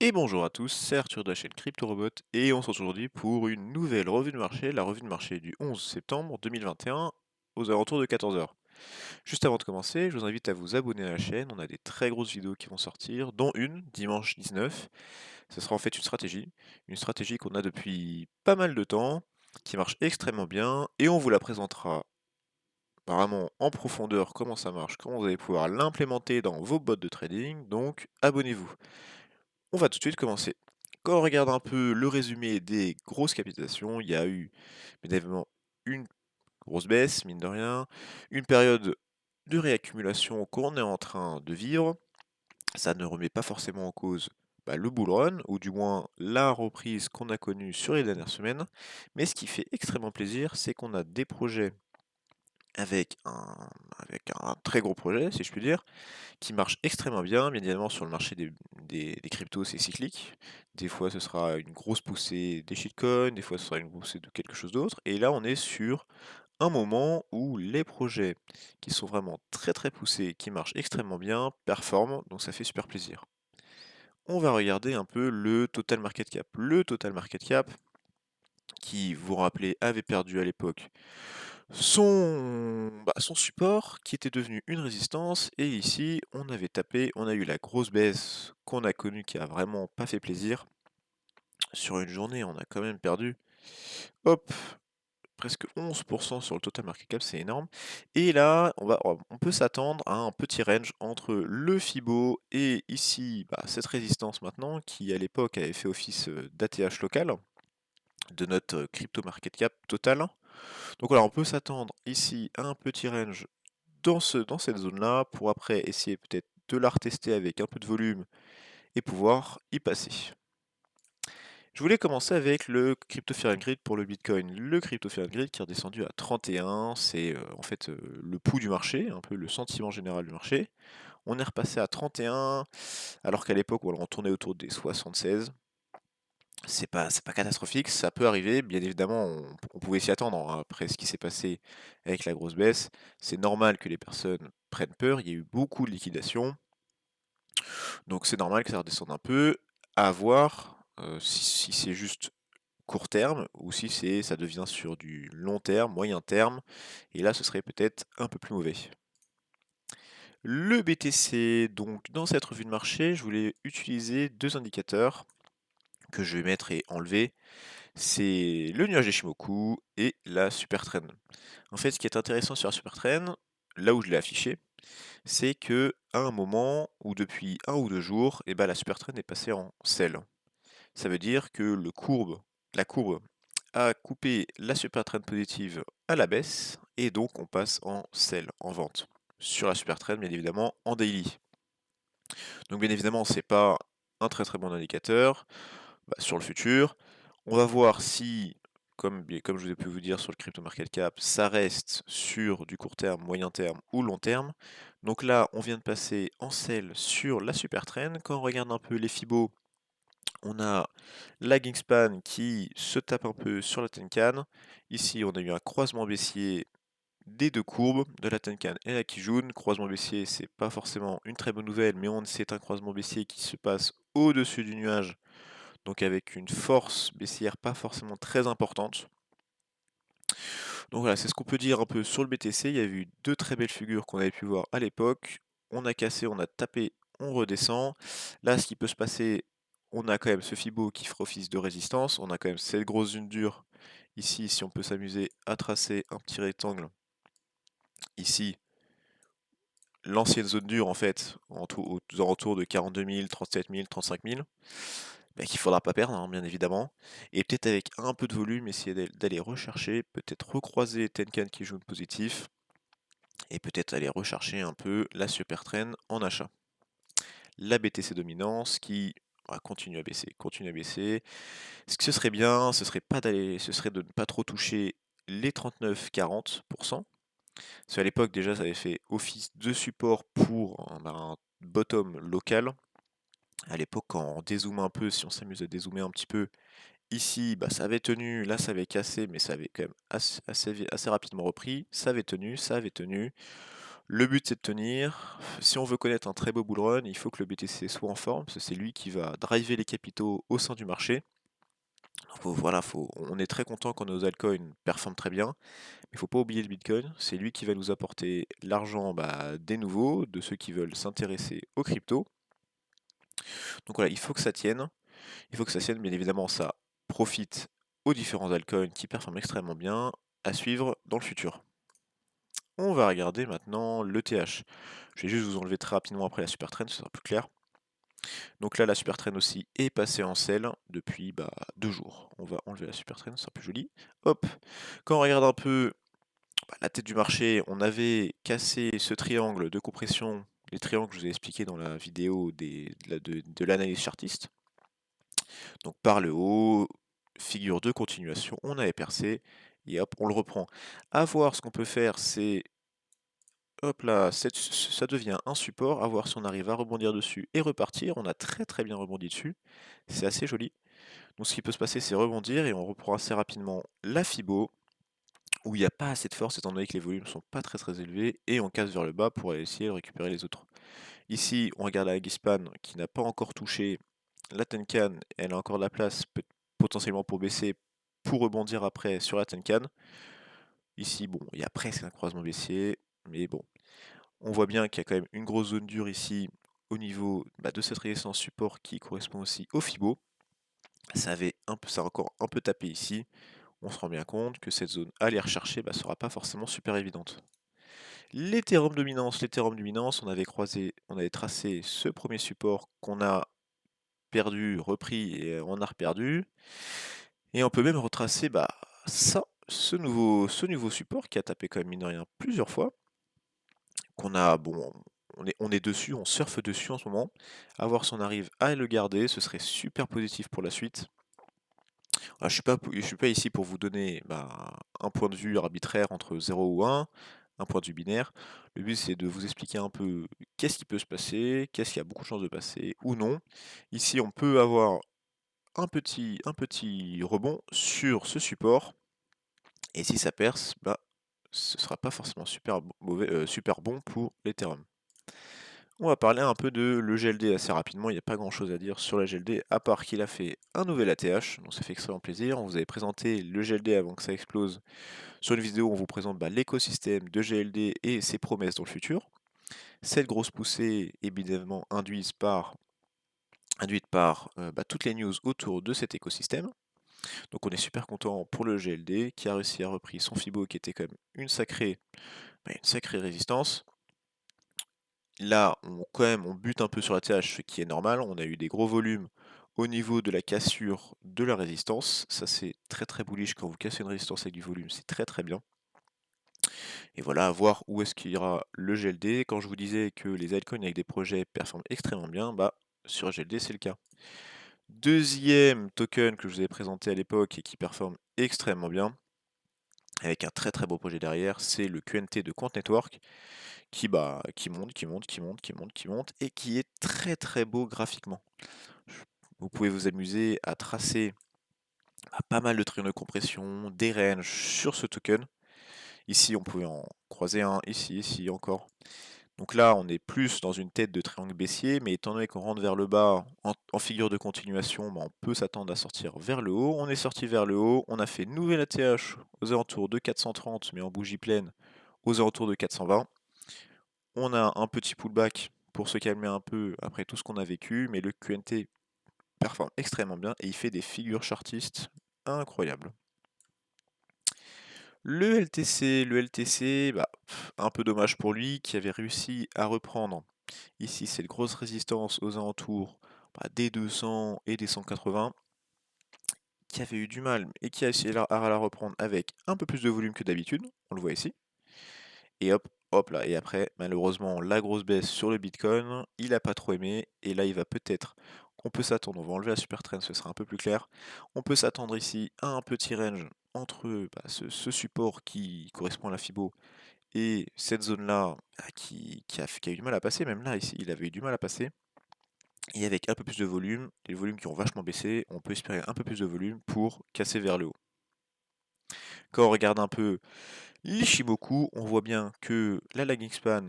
Et bonjour à tous, c'est Arthur de la chaîne CryptoRobot et on se retrouve aujourd'hui pour une nouvelle revue de marché, la revue de marché du 11 septembre 2021 aux alentours de 14 heures. Juste avant de commencer, je vous invite à vous abonner à la chaîne, on a des très grosses vidéos qui vont sortir, dont une dimanche 19. Ce sera en fait une stratégie qu'on a depuis pas mal de temps, qui marche extrêmement bien et on vous la présentera vraiment en profondeur comment ça marche, comment vous allez pouvoir l'implémenter dans vos bots de trading, donc abonnez-vous. On va tout de suite commencer. Quand on regarde un peu le résumé des grosses capitalisations, il y a eu bien évidemment une grosse baisse, mine de rien, une période de réaccumulation qu'on est en train de vivre. Ça ne remet pas forcément en cause le bull run, ou du moins la reprise qu'on a connue sur les dernières semaines. Mais ce qui fait extrêmement plaisir, c'est qu'on a des projets avec un très gros projet, si je puis dire, qui marche extrêmement bien. Bien évidemment, sur le marché des cryptos, c'est cyclique. Des fois, ce sera une grosse poussée des shitcoins, des fois, ce sera une poussée de quelque chose d'autre. Et là, on est sur un moment où les projets qui sont vraiment très très poussés, qui marchent extrêmement bien, performent, donc ça fait super plaisir. On va regarder un peu le total market cap. Le total market cap, qui, vous rappelez, avait perdu à l'époque son support qui était devenu une résistance, et ici on avait tapé, on a eu la grosse baisse qu'on a connue qui a vraiment pas fait plaisir. Sur une journée, on a quand même perdu, hop, presque 11% sur le total market cap, c'est énorme. Et là, on peut s'attendre à un petit range entre le Fibo et ici, cette résistance maintenant, qui à l'époque avait fait office d'ATH local, de notre crypto market cap total. Donc voilà, on peut s'attendre ici à un petit range dans cette zone-là, pour après essayer peut-être de la retester avec un peu de volume et pouvoir y passer. Je voulais commencer avec le Crypto Fear and Greed pour le Bitcoin. Le Crypto Fear and Greed qui est redescendu à 31, c'est en fait le pouls du marché, un peu le sentiment général du marché. On est repassé à 31, alors qu'à l'époque, voilà, on tournait autour des 76. C'est pas catastrophique, ça peut arriver, bien évidemment, on pouvait s'y attendre, hein, après ce qui s'est passé avec la grosse baisse. C'est normal que les personnes prennent peur, il y a eu beaucoup de liquidations, donc c'est normal que ça redescende un peu. À voir si c'est juste court terme ou si ça devient sur du long terme, moyen terme, et là ce serait peut-être un peu plus mauvais. Le BTC, donc dans cette revue de marché, je voulais utiliser deux indicateurs que je vais mettre et enlever. C'est le nuage d'Ishimoku et la super trend. En fait, ce qui est intéressant sur la super trend, là où je l'ai affiché, c'est que à un moment où depuis un ou deux jours, la super trend est passée en sell. Ça veut dire que la courbe a coupé la super trend positive à la baisse et donc on passe en sell, en vente. Sur la super trend, bien évidemment, en daily. Donc bien évidemment, c'est pas un très très bon indicateur sur le futur. On va voir si, comme je vous ai pu vous dire sur le crypto market cap, ça reste sur du court terme, moyen terme ou long terme. Donc là, on vient de passer en sell sur la super trend. Quand on regarde un peu les Fibo, on a la Gingspan qui se tape un peu sur la Tenkan. Ici, on a eu un croisement baissier des deux courbes, de la Tenkan et la Kijun. Croisement baissier, c'est pas forcément une très bonne nouvelle, mais c'est un croisement baissier qui se passe au-dessus du nuage, donc avec une force baissière pas forcément très importante. Donc voilà, c'est ce qu'on peut dire un peu sur le BTC. Il y a eu deux très belles figures qu'on avait pu voir à l'époque. On a cassé, on a tapé, on redescend. Là, ce qui peut se passer, on a quand même ce Fibo qui fera office de résistance. On a quand même cette grosse zone dure ici, si on peut s'amuser à tracer un petit rectangle. Ici, l'ancienne zone dure en fait, aux alentours de 42 000, 37 000, 35 000. Qu'il faudra pas perdre, hein, bien évidemment. Et peut-être avec un peu de volume, essayer d'aller rechercher, peut-être recroiser Tenkan qui joue positif, et peut-être aller rechercher un peu la super trend en achat. La BTC dominance qui continue à baisser, continue à baisser. Ce que ce serait bien, ce serait de ne pas trop toucher les 39-40%. Parce qu'à l'époque déjà ça avait fait office de support pour un bottom local. À l'époque, quand on dézoome un peu, si on s'amuse à dézoomer un petit peu, Ici, bah, ça avait tenu, là ça avait cassé, mais ça avait quand même assez rapidement repris. Ça avait tenu, ça avait tenu. Le but c'est de tenir. Si on veut connaître un très beau bull run, il faut que le BTC soit en forme, parce que c'est lui qui va driver les capitaux au sein du marché. Voilà, on est très content quand nos altcoins performent très bien, mais il faut pas oublier le Bitcoin. C'est lui qui va nous apporter l'argent bah, des nouveaux, de ceux qui veulent s'intéresser aux cryptos. Donc voilà, il faut que ça tienne. Il faut que ça tienne, bien évidemment, ça profite aux différents altcoins qui performent extrêmement bien, à suivre dans le futur. On va regarder maintenant l'ETH. Je vais juste vous enlever très rapidement après la super trend, ce sera plus clair. Donc là, la super trend aussi est passée en sell depuis 2 jours. On va enlever la super trend, ce sera plus joli. Hop, quand on regarde un peu la tête du marché, on avait cassé ce triangle de compression, les triangles que je vous ai expliqué dans la vidéo de l'analyse chartiste. Donc par le haut, figure de continuation, on avait percé, et hop, on le reprend. À voir, ce qu'on peut faire, c'est, hop là, ça devient un support, à voir si on arrive à rebondir dessus et repartir. On a très très bien rebondi dessus, c'est assez joli. Donc ce qui peut se passer, c'est rebondir, et on reprend assez rapidement la Fibo, où il n'y a pas assez de force, étant donné que les volumes sont pas très très élevés, et on casse vers le bas pour essayer de récupérer les autres. Ici, on regarde la Gispan qui n'a pas encore touché la Tenkan, elle a encore de la place potentiellement pour baisser, pour rebondir après sur la Tenkan. Ici, bon, il y a presque un croisement baissier, mais bon, on voit bien qu'il y a quand même une grosse zone dure ici au niveau de cette résistance support qui correspond aussi au Fibo. Ça a encore un peu tapé ici. On se rend bien compte que cette zone à aller rechercher sera pas forcément super évidente. L'Ethereum dominance, on avait tracé ce premier support qu'on a perdu, repris et on a reperdu. Et on peut même retracer ce nouveau support qui a tapé quand même mine de rien plusieurs fois. Qu'on a, bon, on est dessus, on surfe dessus en ce moment. À voir si on arrive à le garder, ce serait super positif pour la suite. Je suis pas ici pour vous donner un point de vue arbitraire entre 0 ou 1 point de vue binaire. Le but c'est de vous expliquer un peu qu'est-ce qui peut se passer, qu'est-ce qui a beaucoup de chances de passer ou non. Ici on peut avoir un petit rebond sur ce support, et si ça perce, ce sera pas forcément super bon pour l'Ethereum. On va parler un peu de le GLD assez rapidement, il n'y a pas grand chose à dire sur la GLD, à part qu'il a fait un nouvel ATH, donc ça fait extrêmement plaisir. On vous avait présenté le GLD avant que ça explose. Sur une vidéo, on vous présente l'écosystème de GLD et ses promesses dans le futur. Cette grosse poussée est évidemment induite par toutes les news autour de cet écosystème. Donc on est super content pour le GLD qui a réussi à repris son Fibo qui était quand même une sacrée résistance. Là, on bute un peu sur la TH, ce qui est normal. On a eu des gros volumes au niveau de la cassure de la résistance. Ça, c'est très très bullish quand vous cassez une résistance avec du volume, c'est très très bien. Et voilà, à voir où est-ce qu'il ira le GLD. Quand je vous disais que les altcoins avec des projets performent extrêmement bien, sur GLD, c'est le cas. Deuxième token que je vous ai présenté à l'époque et qui performe extrêmement bien, avec un très très beau projet derrière, c'est le QNT de Quant Network qui monte, qui monte, qui monte, qui monte, qui monte, et qui est très très beau graphiquement. Vous pouvez vous amuser à tracer pas mal de triangles de compression, des ranges sur ce token. Ici, on pouvait en croiser un, ici encore. Donc là, on est plus dans une tête de triangle baissier, mais étant donné qu'on rentre vers le bas en figure de continuation, on peut s'attendre à sortir vers le haut. On est sorti vers le haut, on a fait une nouvelle ATH aux alentours de 430, mais en bougie pleine aux alentours de 420. On a un petit pullback pour se calmer un peu après tout ce qu'on a vécu, mais le QNT performe extrêmement bien et il fait des figures chartistes incroyables. Le LTC, un peu dommage pour lui qui avait réussi à reprendre ici cette grosse résistance aux alentours des 200 et des 180, qui avait eu du mal et qui a essayé à la reprendre avec un peu plus de volume que d'habitude, on le voit ici. Et hop, hop là, et après, malheureusement, la grosse baisse sur le Bitcoin, il a pas trop aimé, et là il va peut-être, on peut s'attendre, on va enlever la super trend, ce sera un peu plus clair, on peut s'attendre ici à un petit range entre ce support qui correspond à la Fibo et cette zone-là qui a eu du mal à passer, même là ici il avait eu du mal à passer. Et avec un peu plus de volume, les volumes qui ont vachement baissé, on peut espérer un peu plus de volume pour casser vers le haut. Quand on regarde un peu l'Ishimoku, on voit bien que la lagging span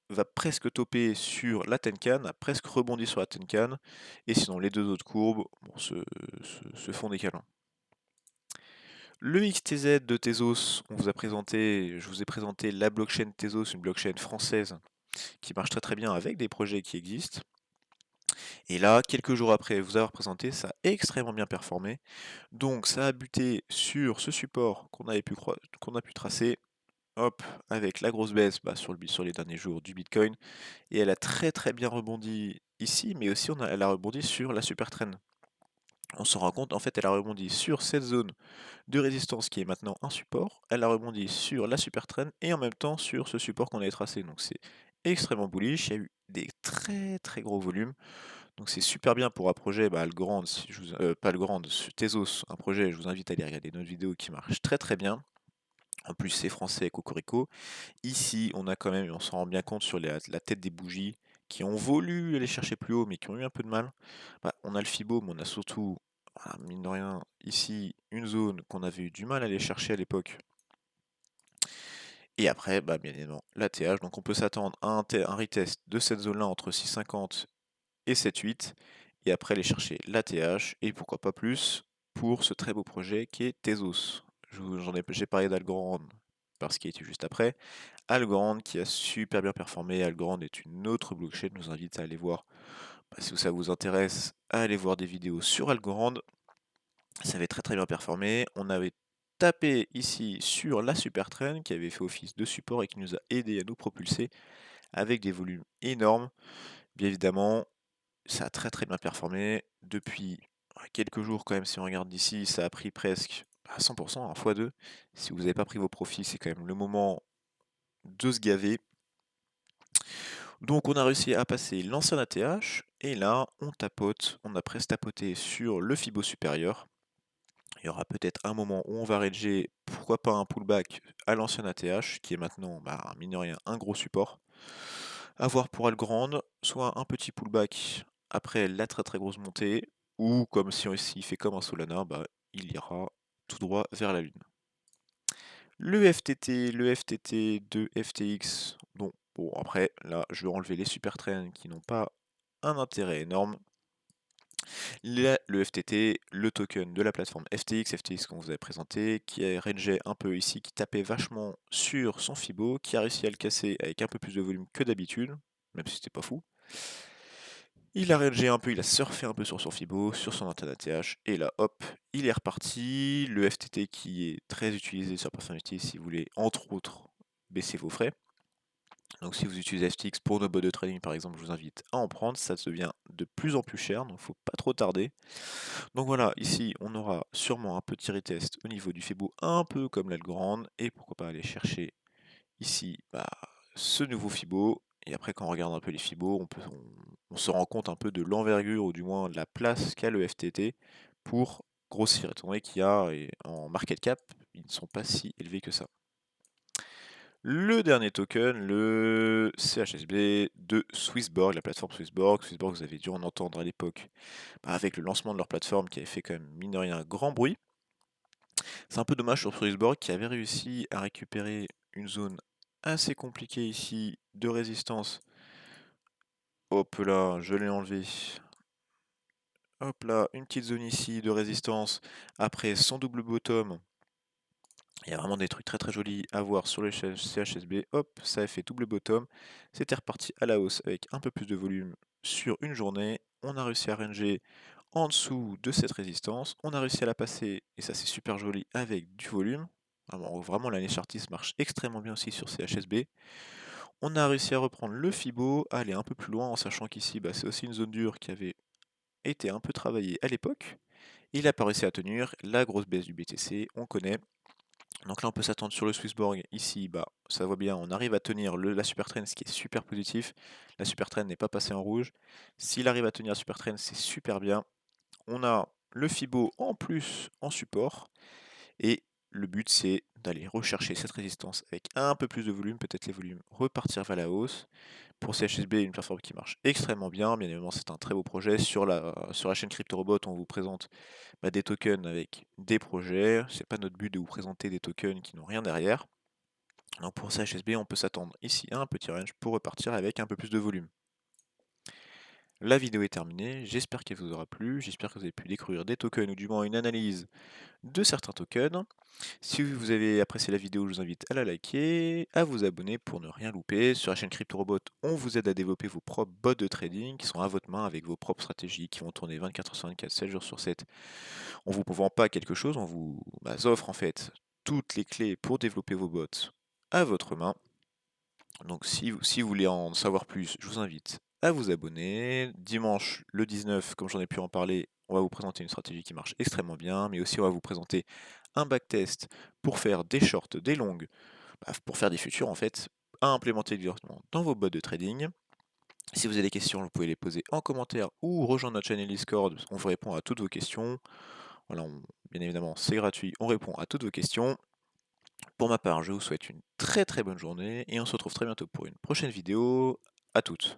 va presque toper sur la Tenkan, a presque rebondi sur la Tenkan, et sinon les deux autres courbes bon, se font des câlins. Le XTZ de Tezos, je vous ai présenté la blockchain Tezos, une blockchain française qui marche très très bien avec des projets qui existent. Et là, quelques jours après vous avoir présenté, ça a extrêmement bien performé. Donc ça a buté sur ce support qu'on a pu tracer, hop, avec la grosse baisse sur les derniers jours du Bitcoin. Et elle a très très bien rebondi ici, mais aussi elle a rebondi sur la super trend. On s'en rend compte, en fait, elle a rebondi sur cette zone de résistance qui est maintenant un support. Elle a rebondi sur la super trend et en même temps sur ce support qu'on avait tracé. Donc c'est extrêmement bullish. Il y a eu des très très gros volumes. Donc c'est super bien pour un projet, Algorand, pas Algorand, Tezos, un projet, je vous invite à aller regarder notre vidéo qui marche très très bien. En plus c'est français, Cocorico. Ici on a quand même, on s'en rend bien compte sur la tête des bougies, qui ont voulu aller chercher plus haut mais qui ont eu un peu de mal. On a le Fibo, mais on a surtout, mine de rien, ici une zone qu'on avait eu du mal à aller chercher à l'époque. Et après, bien évidemment, l'ATH, donc on peut s'attendre à un retest de cette zone-là entre 6,50 et 7,8, et après aller chercher l'ATH, et pourquoi pas plus, pour ce très beau projet qui est Tezos. J'ai parlé d'Algorand parce qu'il était juste après. Algorand qui a super bien performé. Algorand est une autre blockchain, je vous invite à aller voir. Si ça vous intéresse, à aller voir des vidéos sur Algorand. Ça avait très très bien performé. On avait tapé ici sur la super trend qui avait fait office de support et qui nous a aidé à nous propulser avec des volumes énormes. Bien évidemment, ça a très très bien performé. Depuis quelques jours quand même, si on regarde d'ici, ça a pris presque à 100%, un x2. Si vous n'avez pas pris vos profits, c'est quand même le moment de se gaver. Donc on a réussi à passer l'ancien ATH, et là on tapote, on a presque tapoté sur le Fibo supérieur. Il y aura peut-être un moment où on va redger, pourquoi pas un pullback à l'ancien ATH, qui est maintenant, mine de rien, un gros support. À voir pour Algorand, soit un petit pullback après la très très grosse montée, ou comme si il fait comme un Solana, il ira tout droit vers la lune. Le FTT de FTX, bon après, là je vais enlever les super trends qui n'ont pas un intérêt énorme. Le FTT, le token de la plateforme FTX qu'on vous avait présenté, qui a rangé un peu ici, qui tapait vachement sur son Fibo, qui a réussi à le casser avec un peu plus de volume que d'habitude, même si c'était pas fou. Il a rangé un peu, il a surfé un peu sur son Fibo, sur son antenne ATH, et là hop, il est reparti. Le FTT qui est très utilisé sur Performity si vous voulez, entre autres, baisser vos frais. Donc si vous utilisez FTX pour nos bots de trading par exemple, je vous invite à en prendre, ça devient de plus en plus cher, donc faut pas trop tarder. Donc voilà, ici on aura sûrement un petit retest au niveau du Fibo, un peu comme l'Algorand, et pourquoi pas aller chercher ici ce nouveau Fibo. Et après quand on regarde un peu les Fibo, on se rend compte un peu de l'envergure ou du moins de la place qu'a le FTT pour grossir. Étant donné qu'il y a en market cap, ils ne sont pas si élevés que ça. Le dernier token, le CHSB de Swissborg, la plateforme Swissborg. Swissborg, vous avez dû en entendre à l'époque avec le lancement de leur plateforme qui avait fait quand même, mine de rien, un grand bruit. C'est un peu dommage sur Swissborg qui avait réussi à récupérer une zone assez compliquée ici de résistance. Hop là, je l'ai enlevé. Hop là, une petite zone ici de résistance après son double bottom. Il y a vraiment des trucs très très jolis à voir sur le CHSB. Hop, ça a fait double bottom. C'était reparti à la hausse avec un peu plus de volume sur une journée. On a réussi à ranger en dessous de cette résistance. On a réussi à la passer, et ça c'est super joli, avec du volume. Vraiment l'année chartiste marche extrêmement bien aussi sur CHSB. On a réussi à reprendre le Fibo, à aller un peu plus loin en sachant qu'ici c'est aussi une zone dure qui avait été un peu travaillée à l'époque. Il a pas réussi à tenir, la grosse baisse du BTC, on connaît. Donc là, on peut s'attendre sur le Swissborg. Ici, ça va bien, on arrive à tenir la super trend, ce qui est super positif. La super trend n'est pas passée en rouge. S'il arrive à tenir la super trend, c'est super bien. On a le Fibo en plus en support. Et le but, c'est d'aller rechercher cette résistance avec un peu plus de volume, peut-être les volumes repartir vers la hausse. Pour CHSB, une plateforme qui marche extrêmement bien. Bien évidemment, c'est un très beau projet. Sur la chaîne CryptoRobot, on vous présente des tokens avec des projets. C'est pas notre but de vous présenter des tokens qui n'ont rien derrière. Donc pour CHSB, on peut s'attendre ici à un petit range pour repartir avec un peu plus de volume. La vidéo est terminée, j'espère qu'elle vous aura plu, j'espère que vous avez pu découvrir des tokens ou du moins une analyse de certains tokens. Si vous avez apprécié la vidéo, je vous invite à la liker, à vous abonner pour ne rien louper. Sur la chaîne CryptoRobot, on vous aide à développer vos propres bots de trading qui sont à votre main avec vos propres stratégies qui vont tourner 24h sur 24, 7 jours sur 7. On vous vend pas quelque chose, on vous offre en fait toutes les clés pour développer vos bots à votre main. Donc si vous voulez en savoir plus, je vous invite à vous abonner. Dimanche le 19, comme j'en ai pu en parler, on va vous présenter une stratégie qui marche extrêmement bien, mais aussi on va vous présenter un backtest pour faire des shorts, des longues, pour faire des futurs en fait, à implémenter directement dans vos bots de trading. Si vous avez des questions, vous pouvez les poser en commentaire ou rejoindre notre channel Discord, on vous répond à toutes vos questions. Voilà, bien évidemment, c'est gratuit, on répond à toutes vos questions. Pour ma part, je vous souhaite une très très bonne journée et on se retrouve très bientôt pour une prochaine vidéo. À toutes.